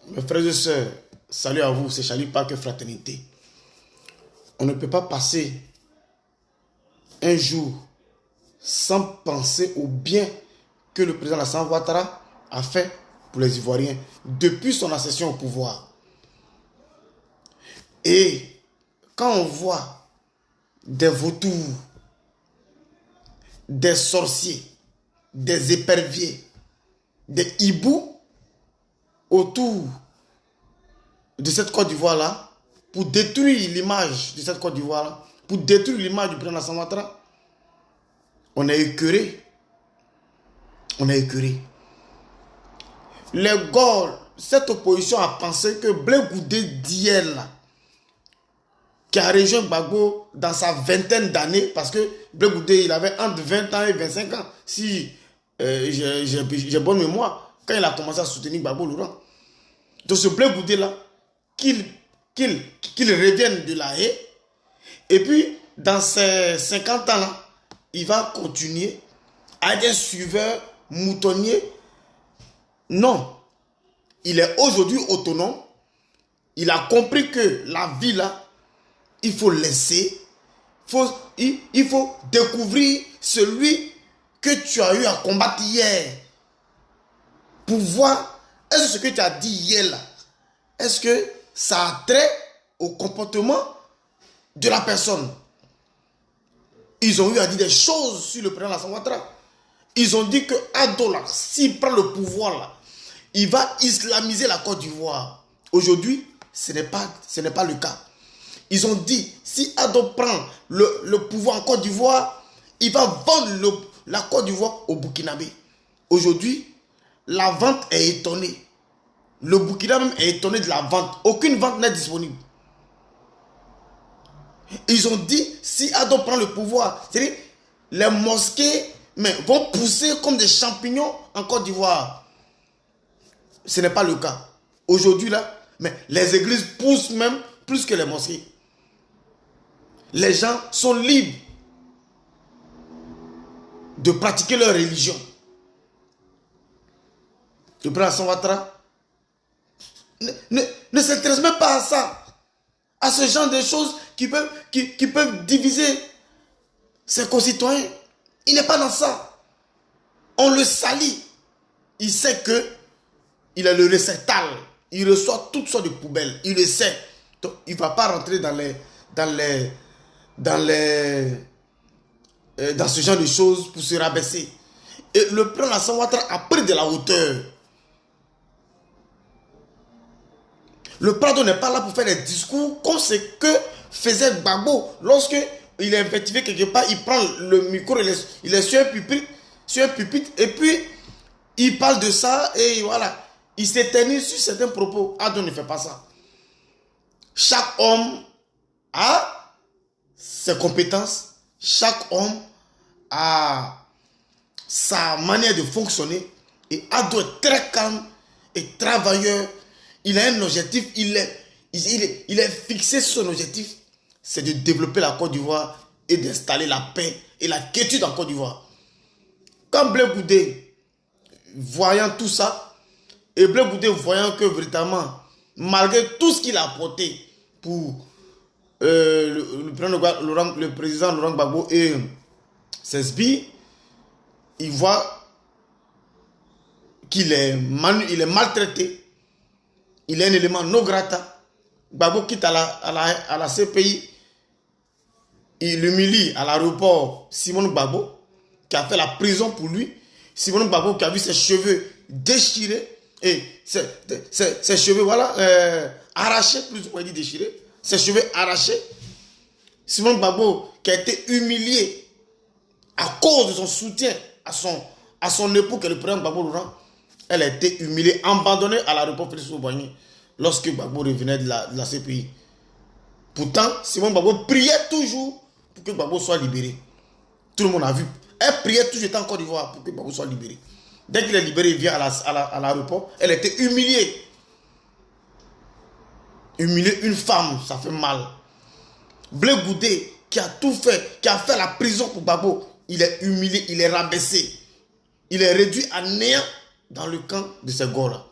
Mes frères et sœurs, salut à vous, c'est Charlie Parker Fraternité. On ne peut pas passer un jour sans penser au bien que le président Alassane Ouattara a fait pour les Ivoiriens depuis son accession au pouvoir. Et quand on voit des vautours, des sorciers, des éperviers, des hiboux autour de cette Côte d'Ivoire-là, pour détruire l'image de cette Côte d'Ivoire-là, pour détruire l'image du président Alassane Ouattara, on est écœuré. On est écœuré. Les Gaules, cette opposition a pensé que Blé Goudé d'hier, qui a rejoint Gbagbo dans sa vingtaine d'années, parce que Blé Goudé, il avait entre 20 ans et 25 ans, si j'ai bonne mémoire, quand il a commencé à soutenir Gbagbo Laurent. Donc ce Blé Goudé-là, qu'il revienne de la haie, et puis dans ces 50 ans-là, il va continuer à être un suiveur moutonnier. Non, il est aujourd'hui autonome. Il a compris que la vie là, il faut laisser, il faut découvrir celui que tu as eu à combattre hier, pour voir est-ce que ce que tu as dit hier là, est-ce que ça a trait au comportement de la personne. Ils ont eu à dire des choses sur le président Alassane Ouattara. Ils ont dit que Ado là, s'il prend le pouvoir là, il va islamiser la Côte d'Ivoire. Aujourd'hui, ce n'est pas le cas. Ils ont dit, si Ado prend le pouvoir en Côte d'Ivoire, il va vendre la Côte d'Ivoire au Burkinabé. Aujourd'hui, la vente est étonnée. Le Burkina même est étonné de la vente. Aucune vente n'est disponible. Ils ont dit, si Ado prend le pouvoir, c'est-à-dire les mosquées vont pousser comme des champignons en Côte d'Ivoire. Ce n'est pas le cas. Aujourd'hui, là, les églises poussent même plus que les mosquées. Les gens sont libres de pratiquer leur religion. Le président Alassane Ouattara ne s'intéresse même pas à ça, à ce genre de choses qui peuvent diviser ses concitoyens. Il n'est pas dans ça. On le salit. Il sait que il a le réceptacle. Il reçoit toutes sortes de poubelles. Il le sait. Donc, il ne va pas rentrer dans ce genre de choses pour se rabaisser. Et le président Alassane Ouattara a pris de la hauteur. Le Prado n'est pas là pour faire des discours comme ce que faisait Gbagbo. Lorsque il est invectivé quelque part, il prend le micro, il est sur un pupitre, et puis il parle de ça, et voilà. Il s'éternise sur certains propos. Ado ne fait pas ça. Chaque homme a ses compétences. Chaque homme a sa manière de fonctionner. Et Ado est très calme et travailleur. Il a un objectif. Il est fixé sur son objectif. C'est de développer la Côte d'Ivoire et d'installer la paix et la quiétude en Côte d'Ivoire. Quand Blé Goudé, voyant tout ça, et Blé Goudé voyant que véritablement, malgré tout ce qu'il a apporté pour le président Laurent Gbagbo et ses sbires, il voit qu'il est maltraité. Il est un élément non grata. Gbagbo quitte à la CPI. Il l'humilie à l'aéroport Simone Gbagbo, qui a fait la prison pour lui. Simone Gbagbo qui a vu ses cheveux déchirés. Et ses cheveux, voilà, arrachés, plus ou moins dit déchirés. Ses cheveux arrachés. Simone Gbagbo qui a été humilié à cause de son soutien à son époux, qui est le président Gbagbo Laurent. Elle a été humiliée, abandonnée à l'aéroport Félix Houphouët-Boigny lorsque Gbagbo revenait de la CPI. Pourtant, Simone Gbagbo priait toujours pour que Gbagbo soit libéré. Tout le monde a vu. Elle priait toujours en Côte d'Ivoire pour que Gbagbo soit libéré. Dès qu'il est libéré, il vient à l'aéroport. Elle a été humiliée. Humilier une femme, ça fait mal. Blé Goudé, qui a tout fait, qui a fait la prison pour Gbagbo, il est humilié, il est rabaissé. Il est réduit à néant dans le camp de ces gars-là.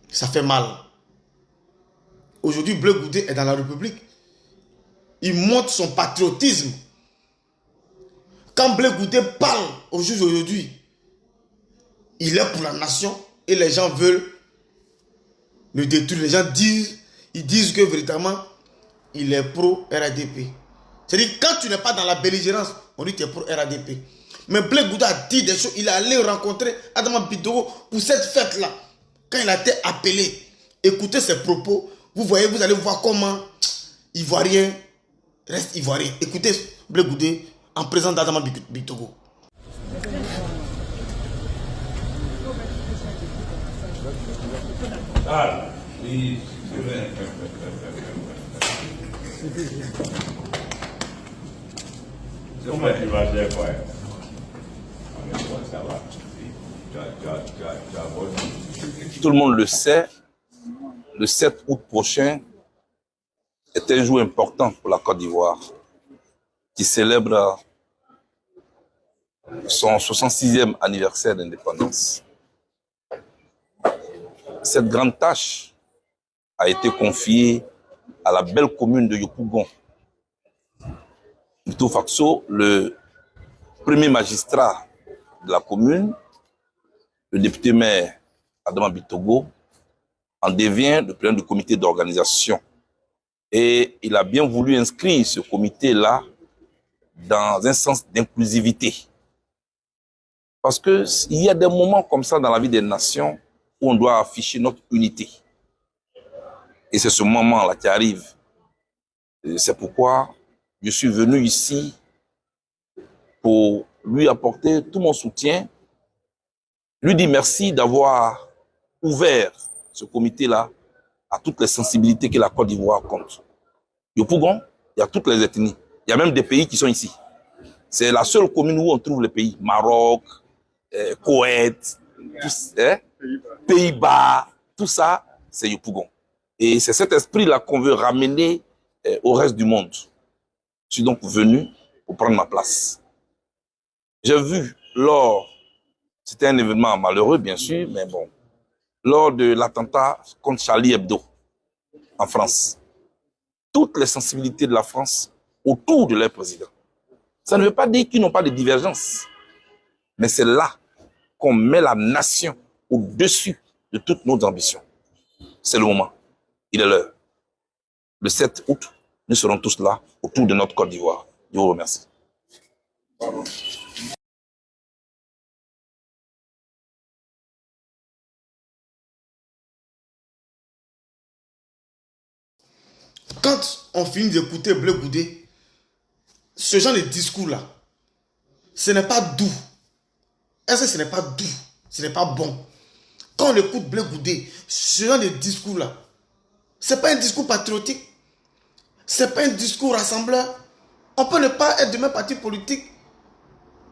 Ça fait mal. Aujourd'hui, Blé Goudé est dans la République. Il montre son patriotisme. Quand Blé Goudé parle au juge aujourd'hui, il est pour la nation et les gens veulent le détruire. Les gens disent que véritablement, il est pro-RADP. C'est-à-dire, quand tu n'es pas dans la belligérance, on dit que tu es pro-RADP. Mais Blé Goudé a dit des choses. Il est allé rencontrer Adama Bitoro pour cette fête-là. Quand il a été appelé, écoutez ses propos. Vous voyez, vous allez voir comment Ivoirien reste Ivoirien. Écoutez Blé Goudé en présence d'Adama Bitoro. Ah, oui. Comment tu vas faire quoi? Ça va. Tout le monde le sait, le 7 août prochain est un jour important pour la Côte d'Ivoire, qui célèbre son 66e anniversaire d'indépendance. Cette grande tâche a été confiée à la belle commune de Yopougon. Vito Faxo, le premier magistrat de la commune, le député maire Adama Bitoro, en devient le président du comité d'organisation. Et il a bien voulu inscrire ce comité-là dans un sens d'inclusivité. Parce qu'il y a des moments comme ça dans la vie des nations où on doit afficher notre unité. Et c'est ce moment-là qui arrive. C'est pourquoi je suis venu ici pour lui apporter tout mon soutien, lui dire merci d'avoir ouvert ce comité-là à toutes les sensibilités que la Côte d'Ivoire compte. Yopougon, il y a toutes les ethnies. Il y a même des pays qui sont ici. C'est la seule commune où on trouve les pays. Maroc, Koweït, Pays-Bas, tout ça, c'est Yopougon. Et c'est cet esprit-là qu'on veut ramener au reste du monde. Je suis donc venu pour prendre ma place. J'ai vu c'était un événement malheureux bien sûr, mais bon, lors de l'attentat contre Charlie Hebdo en France, toutes les sensibilités de la France autour de leur président. Ça ne veut pas dire qu'ils n'ont pas de divergences, mais c'est là qu'on met la nation au-dessus de toutes nos ambitions. C'est le moment, il est l'heure. Le 7 août, nous serons tous là autour de notre Côte d'Ivoire. Je vous remercie. Quand on finit d'écouter Blé Goudé, ce genre de discours-là, ce n'est pas doux. Est-ce que ce n'est pas doux? Ce n'est pas bon. Quand on écoute Blé Goudé, ce genre de discours-là, ce n'est pas un discours patriotique. Ce n'est pas un discours rassembleur. On peut ne pas être de même parti politique.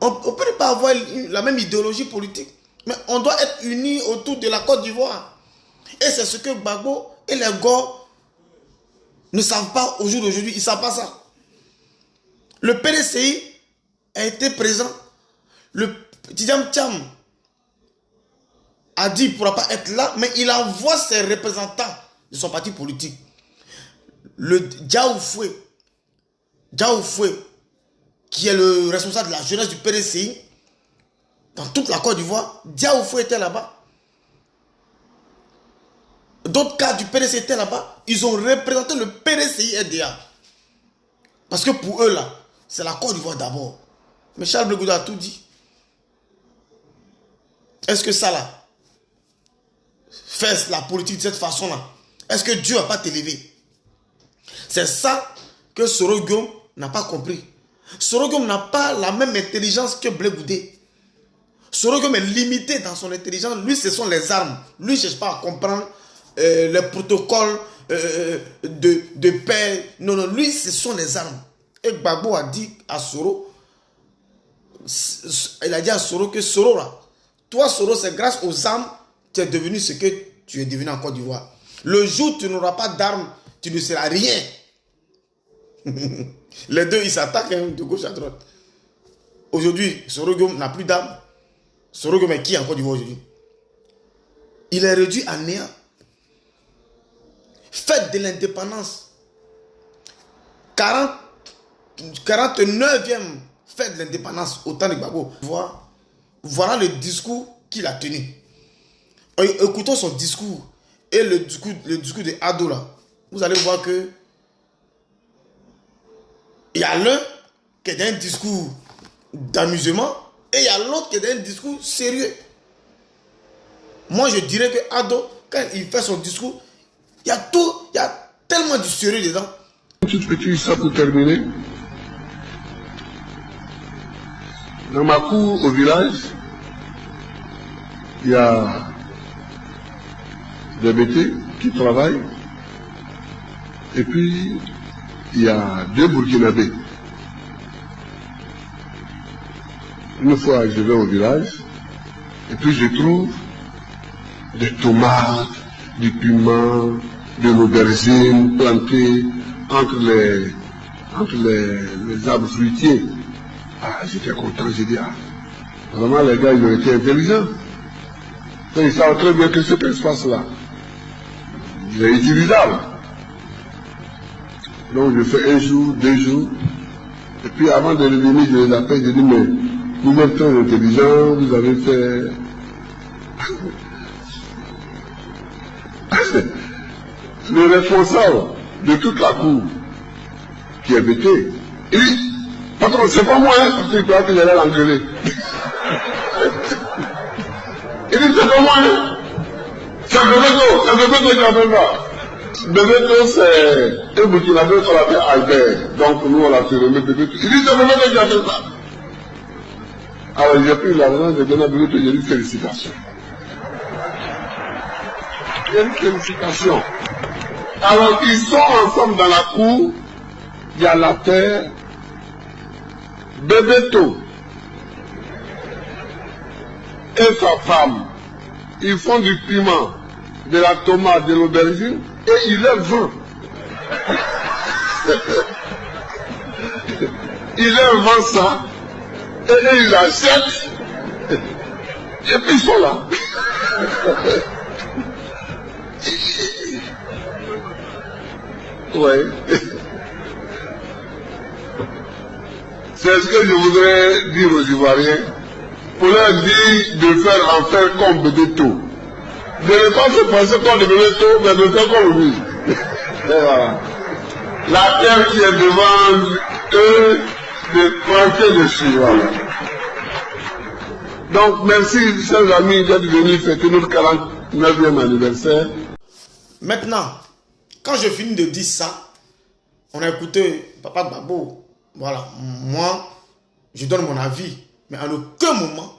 On peut ne pas avoir la même idéologie politique. Mais on doit être unis autour de la Côte d'Ivoire. Et c'est ce que Gbagbo et les Gors ne savent pas au jour d'aujourd'hui. Ils ne savent pas ça. Le PDCI a été présent. Le Tidjam Tcham a dit qu'il ne pourra pas être là, mais il envoie ses représentants de son parti politique. Le Diaoufoué, qui est le responsable de la jeunesse du PDCI, dans toute la Côte d'Ivoire, Diaoufoué était là-bas. D'autres cadres du PDCI étaient là-bas. Ils ont représenté le PDCI RDA. Parce que pour eux, là, c'est la Côte d'Ivoire d'abord. Mais Charles Blé Goudé a tout dit. Est-ce que ça, là, fait la politique de cette façon-là? Est-ce que Dieu n'a pas t'élevé? C'est ça que Soro Guillaume n'a pas compris. Soro Guillaume n'a pas la même intelligence que Blé Goudé. Soro Guillaume est limité dans son intelligence. Lui, ce sont les armes. Lui, il ne cherche pas à comprendre les protocoles de paix. Non, non, lui, ce sont les armes. Et Gbagbo a dit à Soro, il a dit à Soro que Soro, là, toi, Soro, c'est grâce aux armes que tu es devenu ce que tu es devenu en Côte d'Ivoire. Le jour où tu n'auras pas d'armes, tu ne seras rien. Les deux, ils s'attaquent de gauche à droite. Aujourd'hui, Soro Guillaume n'a plus d'armes. Soro Guillaume est qui en Côte d'Ivoire aujourd'hui? Il est réduit à néant fête de l'indépendance. 49e fête de l'indépendance au temps de Gbagbo. Voilà le discours qu'il a tenu. Écoutons son discours et le discours de Ado là. Vous allez voir que il y a l'un qui est dans un discours d'amusement et il y a l'autre qui est dans un discours sérieux. Moi je dirais que Ado, quand il fait son discours, il y a tellement de sérieux dedans. Une petite histoire pour terminer. Dans ma cour au village, il y a des bêtés qui travaillent. Et puis, il y a 2 Burkinabés. Une fois, je vais au village, et puis je trouve des tomates, du piment, de l'aubergine plantées entre les arbres fruitiers. Ah, j'étais content, j'ai dit, ah, vraiment les gars, ils ont été intelligents. Ils savent très bien que cet espace-là, il est utilisable. Donc je fais 1 jour, 2 jours, et puis avant de revenir, je les appelle, je dis, mais vous êtes très intelligents, vous avez fait... Le responsable de toute la cour, qui est bêté, il dit, patron, c'est pas moi, hein, parce qu'il croit que j'allais l'engueuler. Il dit, c'est pas moi, hein. C'est Bebeto qui a fait ça. Bebeto, c'est un Burkinabé qu'on l'appelle Albert. Donc nous, on l'a fait remettre Bebeto. Il dit, c'est Bebeto qui a fait ça. Alors j'ai pris l'argent, j'ai donné à Bebeto, j'ai dit félicitations. J'ai dit félicitations. Alors ils sont ensemble dans la cour, il y a la terre, Bebeto et sa femme, ils font du piment, de la tomate, de l'aubergine, et ils les vendent. Ils leur vendent ça, et ils l'achètent, et puis ils sont là. Ouais. C'est ce que je voudrais dire aux Ivoiriens, pour leur dire de faire en faire comme Bebeto. De ne pas se penser comme Bebeto, mais de faire comme lui. Et voilà. La terre qui est devant eux, de tranquille dessus. Voilà. Donc merci, chers amis, d'être venus fêter notre 49e anniversaire. Maintenant, quand je finis de dire ça, on a écouté Papa Gbagbo. Voilà, moi, je donne mon avis, mais en aucun moment,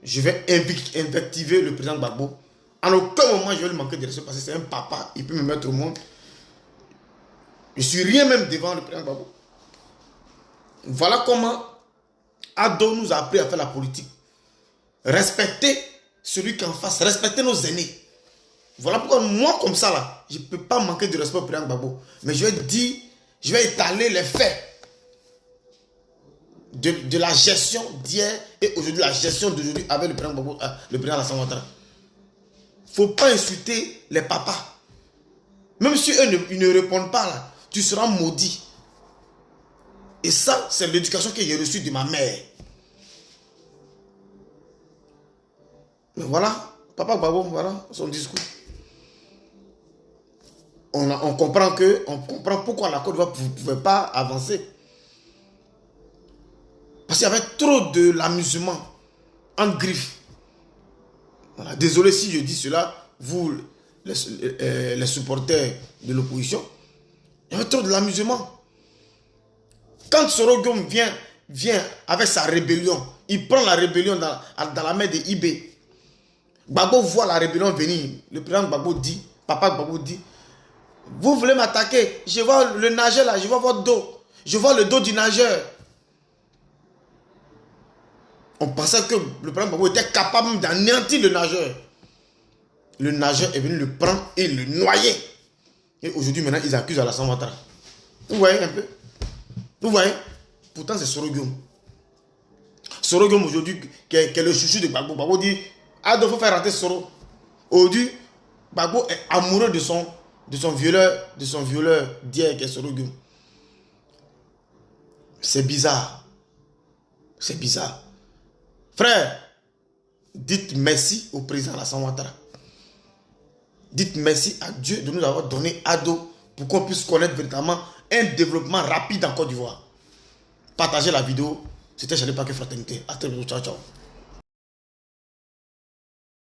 je vais invectiver le président Gbagbo. En aucun moment, je vais lui manquer de respect parce que c'est un papa, il peut me mettre au monde. Je suis rien même devant le président Gbagbo. Voilà comment Ado nous a appris à faire la politique. Respecter celui qui est en face, respecter nos aînés. Voilà pourquoi moi, comme ça, là, je ne peux pas manquer de respect au président Gbagbo. Mais je vais dire, je vais étaler les faits de la gestion d'hier et aujourd'hui, la gestion d'aujourd'hui avec le président Gbagbo, le président Alassane Ouattara. Il ne faut pas insulter les papas. Même si eux ils ne répondent pas là, tu seras maudit. Et ça, c'est l'éducation que j'ai reçue de ma mère. Mais voilà, Papa Gbagbo, voilà son discours. On comprend pourquoi la Côte d'Ivoire ne pouvait pas avancer. Parce qu'il y avait trop de l'amusement en griffe. Voilà. Désolé si je dis cela, vous, les supporters de l'opposition. Il y avait trop de l'amusement. Quand Sorogum vient avec sa rébellion, il prend la rébellion dans la main de Ibé. Gbagbo voit la rébellion venir. Le président Gbagbo dit, Papa Gbagbo dit, vous voulez m'attaquer, je vois le nageur là, je vois votre dos. Je vois le dos du nageur. On pensait que le président Gbagbo était capable d'anéantir le nageur. Le nageur est venu le prendre et le noyer. Et aujourd'hui, maintenant, ils accusent Alassane Ouattara. Vous voyez un peu? Vous voyez? Pourtant, c'est Sorogum. Sorogum aujourd'hui, qui est le chouchou de Gbagbo. Gbagbo dit, ah, il faut faire rentrer Soro. Aujourd'hui, Gbagbo est amoureux de de son violeur d'hier qui est sur le gun. C'est bizarre. C'est bizarre. Frère, dites merci au président Alassane Ouattara. Dites merci à Dieu de nous avoir donné ado pour qu'on puisse connaître véritablement un développement rapide en Côte d'Ivoire. Partagez la vidéo. C'était Charlie Paquet Fraternité. À très bientôt. Ciao, ciao.